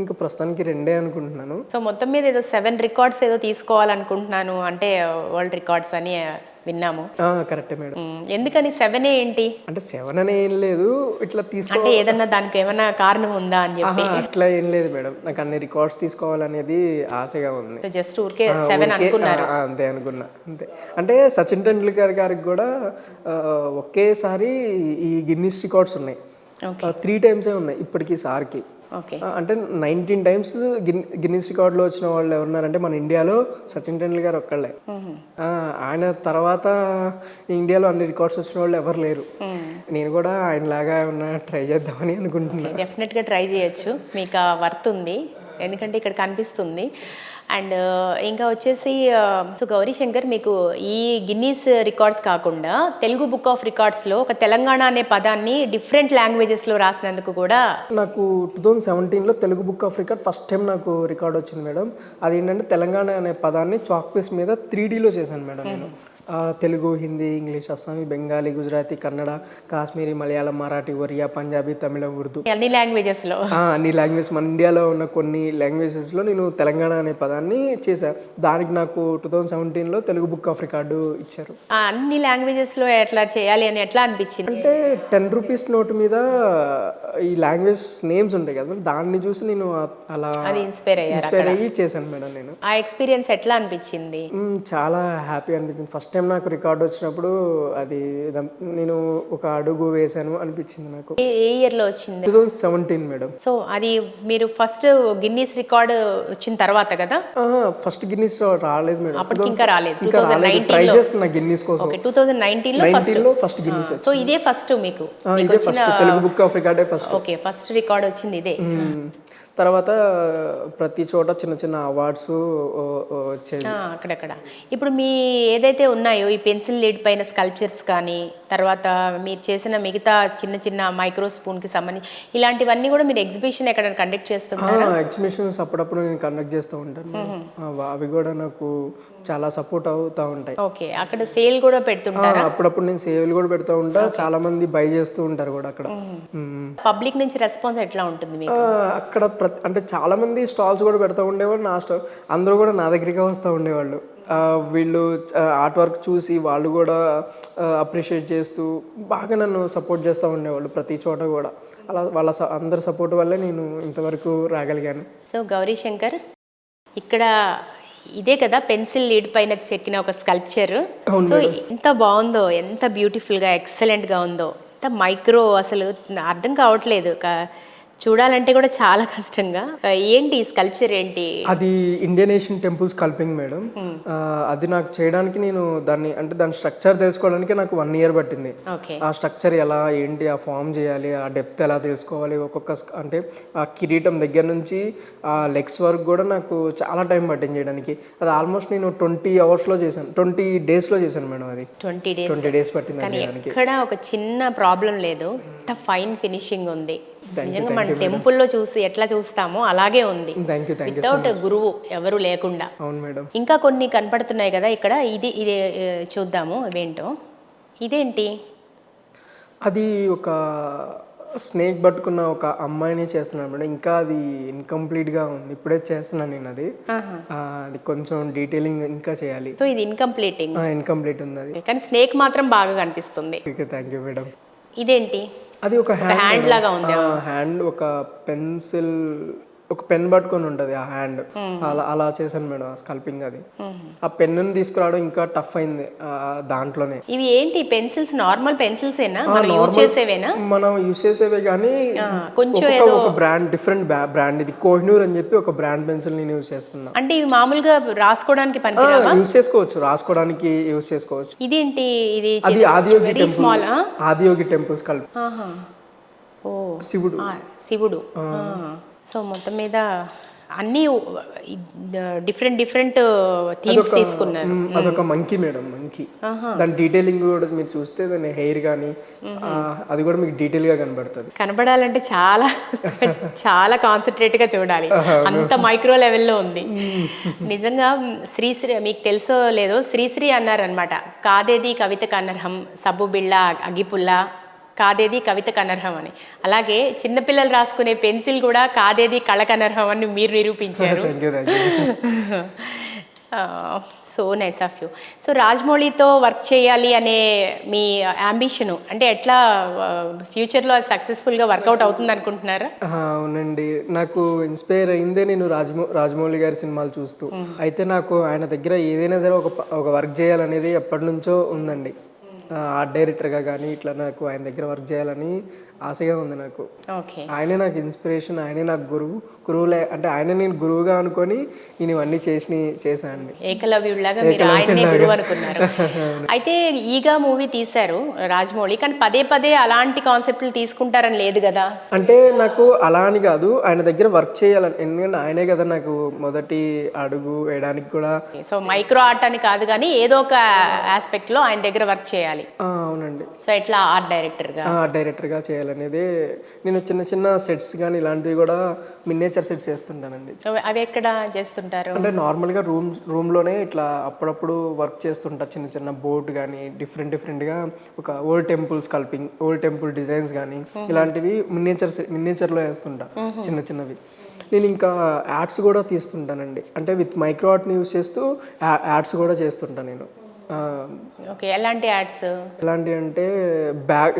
Speaker 2: ఇంకా ప్రస్తుతానికి 2 అనుకుంటున్నాను.
Speaker 1: సో మొత్తం మీద ఏదో 7 రికార్డ్స్ ఏదో తీసుకోవాలనుకుంటున్నాను అంటే వరల్డ్ రికార్డ్స్ అని విన్నాము.
Speaker 2: కరెక్టే మేడం.
Speaker 1: ఎందుకని 7 ఏంటి?
Speaker 2: అంటే 7 అని ఏం లేదు, ఇట్లా
Speaker 1: అంటే ఏదన్నా దానికి ఏమైనా కారణం ఉందా అని చెప్పి?
Speaker 2: అట్లా ఏం లేదు మేడం, నాకు అన్ని రికార్డ్స్ తీసుకోవాలనేది ఆశగా ఉంది.
Speaker 1: జస్ట్ ఊరికే 7 అనుకున్నారు?
Speaker 2: అంతే అనుకున్నా, అంతే. అంటే సచిన్ టెండూల్కర్ గారికి కూడా ఒకేసారి ఈ గిన్నిస్ రికార్డ్స్ ఉన్నాయి. 3 times ఉన్నాయి ఇప్పటికీ సార్కి.
Speaker 1: ఓకే.
Speaker 2: అంటే 19 టైమ్స్ గిన్నిస్ రికార్డులో వచ్చిన వాళ్ళు ఎవరున్నారంటే మన ఇండియాలో సచిన్ టెండూల్కర్ ఒక్కళ్ళే. ఆయన తర్వాత ఇండియాలో అన్ని రికార్డ్స్ వచ్చిన వాళ్ళు ఎవరు లేరు. నేను కూడా ఆయనలాగా ఏమన్నా ట్రై చేద్దామని అనుకుంటున్నాను.
Speaker 1: డెఫినెట్గా ట్రై చేయొచ్చు, మీకు ఆ వర్త్ ఉంది, ఎందుకంటే ఇక్కడ కనిపిస్తుంది. అండ్ ఇంకా వచ్చేసి సో గౌరీ శంకర్, మీకు ఈ గిన్నీస్ రికార్డ్స్ కాకుండా తెలుగు బుక్ ఆఫ్ రికార్డ్స్లో ఒక తెలంగాణ అనే పదాన్ని డిఫరెంట్ లాంగ్వేజెస్లో రాసినందుకు కూడా
Speaker 2: నాకు 2017లో Telugu book of record first time నాకు రికార్డ్ వచ్చింది మేడం. అది ఏంటంటే తెలంగాణ అనే పదాన్ని చాక్ పీస్ మీద 3Dలో చేశాను మేడం నేను. తెలుగు, హిందీ, ఇంగ్లీష్, అస్సామీ, బెంగాలీ, గుజరాతీ, కన్నడ, కాశ్మీరీ, మలయాళం, మరాఠీ, ఒరియా, పంజాబీ, తమిళం, ఉర్దూ,
Speaker 1: అన్ని లాంగ్వేజెస్లో
Speaker 2: అన్ని లాంగ్వేజ్ మన ఇండియాలో ఉన్న కొన్ని లాంగ్వేజెస్లో నేను తెలంగాణ అనే పదాన్ని చేశాను. దానికి నాకు 2017లో తెలుగు బుక్ ఆఫ్ రికార్డు ఇచ్చారు.
Speaker 1: అన్ని లాంగ్వేజెస్లో ఎట్లా చేయాలి అని ఎట్లా అనిపించింది?
Speaker 2: అంటే 10 రూపీస్ నోటు మీద ఈ లాంగ్వేజ్ నేమ్స్ ఉంటాయి కదా, దాన్ని చూసి నేను అలా
Speaker 1: ఇన్స్పైర్
Speaker 2: అయ్యి చేశాను మేడం నేను.
Speaker 1: ఆ ఎక్స్పీరియన్స్ ఎట్లా అనిపించింది?
Speaker 2: చాలా హ్యాపీ అనిపించింది. ఫస్ట్ టైం నాకు రికార్డ్ వచ్చినప్పుడు అది నేను ఒక అడుగు వేశాను అనిపించింది నాకు.
Speaker 1: ఏ ఇయర్లో వచ్చింది?
Speaker 2: 2017 మేడం.
Speaker 1: సో అది మీరు ఫస్ట్ గిన్నీస్ రికార్డ్ వచ్చిన తర్వాత కదా?
Speaker 2: ఫస్ట్ గిన్నీస్ రాలేదు మేడం,
Speaker 1: అప్పటికి ఇంకా రాలేదు.
Speaker 2: ట్రై చేస్తున్నా గిన్నీస్ కోసం.
Speaker 1: 2019లో
Speaker 2: ఫస్ట్ గిన్నీస్.
Speaker 1: సో ఇదే ఫస్ట్ మీకు
Speaker 2: ఇదే ఫస్ట్ తెలుగు బుక్ ఆఫ్ రికార్డే ఫస్ట్.
Speaker 1: ఓకే, ఫస్ట్ రికార్డ్ వచ్చింది ఇదే.
Speaker 2: తర్వాత ప్రతి చోట చిన్న చిన్న అవార్డ్స్ వచ్చేది
Speaker 1: అక్కడక్కడ. ఇప్పుడు మీ ఏదైతే ఉన్నాయో ఈ పెన్సిల్ లీడ్ పైన స్కల్ప్చర్స్ కానీ, తర్వాత మీరు చేసిన మిగతా చిన్న చిన్న మైక్రో స్పూన్కి సంబంధించి ఇలాంటివన్నీ కూడా మీరు ఎగ్జిబిషన్ ఎక్కడ కండక్ట్ చేస్తుంటారా?
Speaker 2: ఎగ్జిబిషన్స్ అప్పుడప్పుడు నేను కండక్ట్ చేస్తూ ఉంటాను. అవి కూడా నాకు చాలా సపోర్ట్ అవుతూ ఉంటాయి.
Speaker 1: ఓకే, అక్కడ సేల్ కూడా పెడుతుంటారా?
Speaker 2: అప్పుడప్పుడు నేను సేల్ కూడా పెడుతూ ఉంటా, చాలా మంది బై చేస్తూ ఉంటారు కూడా అక్కడ.
Speaker 1: పబ్లిక్ నుంచి రెస్పాన్స్ ఎట్లా ఉంటుంది మీకు?
Speaker 2: అక్కడ అంటే చాలా మంది స్టాల్స్ కూడా పెడతా ఉండేవాళ్ళు. నా స్టాల్ అందరూ కూడా నా దగ్గరికి వస్తూ ఉండేవాళ్ళు. వీళ్ళు ఆర్ట్ వర్క్ చూసి వాళ్ళు కూడా అప్రిషియేట్ చేస్తూ బాగా నన్ను సపోర్ట్ చేస్తూ ఉండేవాళ్ళు ప్రతి చోట కూడా. అలా వాళ్ళ అందరి సపోర్ట్ వల్లే నేను ఇంతవరకు రాగలిగాను.
Speaker 1: సో గౌరీ శంకర్, ఇక్కడ ఇదే కదా పెన్సిల్ లీడ్ పైన చెక్కిన ఒక స్కల్ప్చర్. సో ఎంత బాగుందో, ఎంత బ్యూటిఫుల్గా ఎక్సలెంట్గా ఉందో, ఎంత మైక్రో, అసలు అర్థం కావట్లేదు, చూడాలంటే కూడా చాలా కష్టంగా. ఏంటి స్కల్ప్చర్ ఏంటి?
Speaker 2: అది ఇండియన్ ఏషియన్ టెంపుల్ స్కల్పింగ్ మేడం. అది నాకు చేయడానికి నేను దాని స్ట్రక్చర్ తెలుసుకోవడానికి నాకు 1 year పట్టింది. ఆ స్ట్రక్చర్ ఎలా ఏంటి, ఆ ఫామ్ చేయాలి, ఆ డెప్త్ ఎలా తెలుసుకోవాలి, ఒక్కొక్క అంటే ఆ కిరీటం దగ్గర నుంచి ఆ లెగ్స్ వరకు కూడా నాకు చాలా టైం పట్టింది చేయడానికి. అది ఆల్మోస్ట్ నేను 20 hours చేశాను, 20 days చేశాను మేడం. అది
Speaker 1: 20
Speaker 2: days పట్టింది.
Speaker 1: కానీ ఎక్కడ ఒక చిన్న ప్రాబ్లం లేదు, ఎంత ఫైన్ ఫినిషింగ్ ఉంది. నిజంగా మన టెంపుల్లో చూసి ఎట్లా చూస్తామో అలాగే ఉంది, వితౌట్ గురువు ఎవరు లేకుండా.
Speaker 2: అవును మేడం.
Speaker 1: ఇంకా కొన్ని కనపడుతున్నాయి కదా ఇక్కడ, ఇది చూద్దాము ఇవేంటో. ఇదేంటి?
Speaker 2: అది ఒక స్నేక్ పట్టుకున్న ఒక అమ్మాయిని చేస్తున్నాను మేడం. ఇంకా అది ఇన్కంప్లీట్గా ఉంది, ఇప్పుడే చేస్తున్నాను నేను. అది కొంచెం డీటెయిలింగ్ ఇంకా చేయాలి.
Speaker 1: సో ఇది ఇన్కంప్లీట్
Speaker 2: ఉంది అది,
Speaker 1: కానీ స్నేక్ మాత్రం బాగా కనిపిస్తుంది.
Speaker 2: Thank you madam.
Speaker 1: ఇదేంటి?
Speaker 2: అది ఒక
Speaker 1: హ్యాండ్ లాగా ఉంది.
Speaker 2: హ్యాండ్ ఒక పెన్సిల్, ఒక పెన్ పట్టుకొని ఉంటుంది ఆ హ్యాండ్, అలా చేశాను మేడం ఆ స్కల్పింగ్. అది ఆ పెన్ను తీసుకురావడం ఇంకా టఫ్ అయింది దాంట్లోనే.
Speaker 1: ఇవి ఏంటి పెన్సిల్స్? నార్మల్ పెన్సిల్స్ మనం యూజ్ చేసేవేనా?
Speaker 2: మనం యూజ్ చేసేవే, కానీ
Speaker 1: కొంచెం
Speaker 2: ఒక బ్రాండ్, డిఫరెంట్ బ్రాండ్. ఇది కోహినూర్ అని చెప్పి ఒక బ్రాండ్ పెన్సిల్ నేను యూజ్ చేస్తున్నా.
Speaker 1: అంటే ఇవి మామూలుగా రాసుకోవడానికి పనికిరావా?
Speaker 2: యూజ్ చేసుకోవచ్చు, రాసుకోవడానికి యూజ్ చేసుకోవచ్చు.
Speaker 1: ఇదేంటి? ఇది
Speaker 2: అది ఆదియోగి టెంపుల్ స్కల్ప్.
Speaker 1: ఓ
Speaker 2: శివుడు.
Speaker 1: సో మొత్తం మీద అన్ని డిఫరెంట్ థీమ్స్ తీసుకున్నారు.
Speaker 2: అదొక మంకీ మేడం, మంకీ. దాని డీటెయిలింగ్ కూడా మీరు చూస్తే దాని హెయిర్ కానీ అది కూడా మీకు డీటెయిల్ గా కనబడుతుంది.
Speaker 1: కనబడాలంటే చాలా చాలా కాన్సన్ట్రేట్ గా చూడాలి, అంత మైక్రో లెవెల్లో ఉంది నిజంగా. శ్రీశ్రీ, మీకు తెలుసో లేదో, శ్రీశ్రీ అన్నారనమాట, కాదేది కవితకు అనర్హం, సబ్బు బిళ్ళ అగిపుల్ల, కాదేది కవితకు అనర్హం అని. అలాగే చిన్నపిల్లలు రాసుకునే పెన్సిల్ కూడా కాదేది కళకు అనర్హం అని మీరు నిరూపించారు. So nice of you. So రాజమౌళితో వర్క్ చేయాలి అనే మీ అంబిషను అంటే ఎట్లా ఫ్యూచర్లో అది సక్సెస్ఫుల్గా వర్కౌట్ అవుతుంది అనుకుంటున్నారా?
Speaker 2: అవునండి, నాకు ఇన్స్పైర్ అయిందే నేను రాజమౌళి గారి సినిమాలు చూస్తూ. అయితే నాకు ఆయన దగ్గర ఏదైనా సరే ఒక వర్క్ చేయాలనేది ఎప్పటి నుంచో ఉందండి. ఆర్ట్ డైరెక్టర్గా కానీ ఇట్లా నాకు ఆయన దగ్గర వర్క్ చేయాలని ఆశగా ఉంది నాకు.
Speaker 1: ఓకే.
Speaker 2: ఆయనే నాకు ఇన్స్పిరేషన్, ఆయనే నాకు గురువులే అంటే ఆయన నేను గురువుగా అనుకొని నేను ఇవన్నీ చేశానండి.
Speaker 1: ఏకలవ్యుడిలాగా మీరు ఆయన్నే గురువు అనుకున్నారు. అయితే ఈగా మూవీ తీశారు రాజమౌళి, కానీ పదే పదే అలాంటి కాన్సెప్ట్లు తీసుకుంటారని లేదు కదా.
Speaker 2: అంటే నాకు అలా అని కాదు, ఆయన దగ్గర వర్క్ చేయాలని, ఎందుకంటే ఆయనే కదా నాకు మొదటి అడుగు వేయడానికి కూడా.
Speaker 1: సో మైక్రో ఆర్ట్ అని కాదు కానీ ఏదో ఒక ఆస్పెక్ట్ లో ఆయన దగ్గర వర్క్ చేయాలి.
Speaker 2: అవునండి.
Speaker 1: సో ఎట్లా ఆర్ట్ డైరెక్టర్గా
Speaker 2: డైరెక్టర్గా చేయాలనేది. నేను చిన్న చిన్న సెట్స్ కానీ ఇలాంటివి కూడా మినియేచర్ సెట్స్ చేస్తుంటానండి.
Speaker 1: సో అవి ఎక్కడ చేస్తుంటారు?
Speaker 2: అంటే నార్మల్గా రూమ్లోనే ఇట్లా అప్పుడప్పుడు వర్క్ చేస్తుంటా. చిన్న చిన్న బోర్డ్ కానీ డిఫరెంట్గా ఒక old temple స్కల్పింగ్, old temple designs కానీ ఇలాంటివి మినియేచర్లో వేస్తుంటా చిన్నవి. నేను ఇంకా యాడ్స్ కూడా తీస్తుంటానండి. అంటే విత్ మైక్రో ఆర్ట్ని యూస్ చేస్తూ యాడ్స్ కూడా చేస్తుంటాను నేను.
Speaker 1: ఓకే, ఎలాంటి యాడ్స్?
Speaker 2: ఎలాంటి అంటే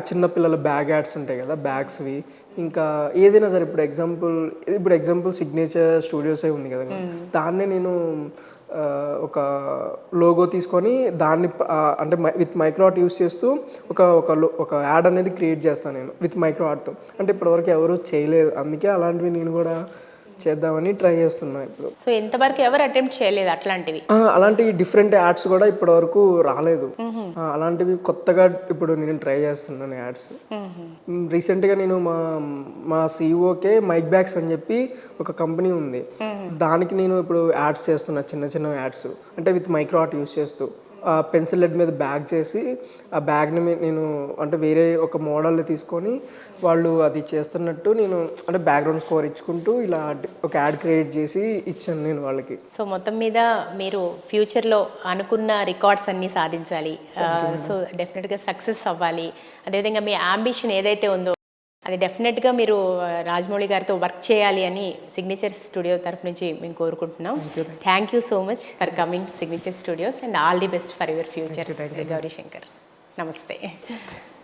Speaker 2: చిన్నపిల్లల బ్యాగ్ యాడ్స్ ఉంటాయి కదా, బ్యాగ్స్వి. ఇంకా ఏదైనా సరే, ఇప్పుడు ఎగ్జాంపుల్ సిగ్నేచర్ స్టూడియోసే ఉంది కదా, దాన్నే నేను ఒక లోగో తీసుకొని దాన్ని అంటే విత్ మైక్రో ఆర్ట్ యూస్ చేస్తూ ఒక యాడ్ అనేది క్రియేట్ చేస్తాను నేను విత్ మైక్రో ఆర్ట్తో. అంటే ఇప్పటివరకు ఎవరు చేయలేదు, అందుకే అలాంటివి నేను కూడా చేద్దామని ట్రై చేస్తున్నా ఇప్పుడు.
Speaker 1: సో ఎంతవరకు ఎవరు అటెంప్ట్ చేయలేదు అట్లాంటివి?
Speaker 2: అలాంటి డిఫరెంట్ యాడ్స్ కూడా ఇప్పటి వరకు రాలేదు. అలాంటివి కొత్తగా ఇప్పుడు నేను ట్రై చేస్తున్నాను యాడ్స్. రీసెంట్గా నేను మా సిఇఓకే మైక్ బ్యాగ్స్ అని చెప్పి ఒక కంపెనీ ఉంది, దానికి నేను ఇప్పుడు యాడ్స్ చేస్తున్నా, చిన్న యాడ్స్. అంటే విత్ మైక్రో ఆర్ట్ యూస్ చేస్తూ పెన్సిల్ లెడ్ మీద బ్యాగ్ చేసి ఆ బ్యాగ్ని నేను అంటే వేరే ఒక మోడల్ని తీసుకొని వాళ్ళు అది చేస్తున్నట్టు నేను అంటే బ్యాక్గ్రౌండ్ స్కోర్ ఇచ్చుకుంటూ ఇలా ఒక యాడ్ క్రియేట్ చేసి ఇచ్చాను నేను వాళ్ళకి.
Speaker 1: సో మొత్తం మీద మీరు ఫ్యూచర్లో అనుకున్న రికార్డ్స్ అన్నీ సాధించాలి, సో డెఫినెట్గా సక్సెస్ అవ్వాలి. అదేవిధంగా మీ అంబిషన్ ఏదైతే ఉందో అది డెఫినెట్గా మీరు రాజమౌళి గారితో వర్క్ చేయాలి అని సిగ్నేచర్ స్టూడియో తరఫు నుంచి మేము కోరుకుంటున్నాం. Thank you so much for coming signature studios and all the best for your future Gauri Shankar. నమస్తే.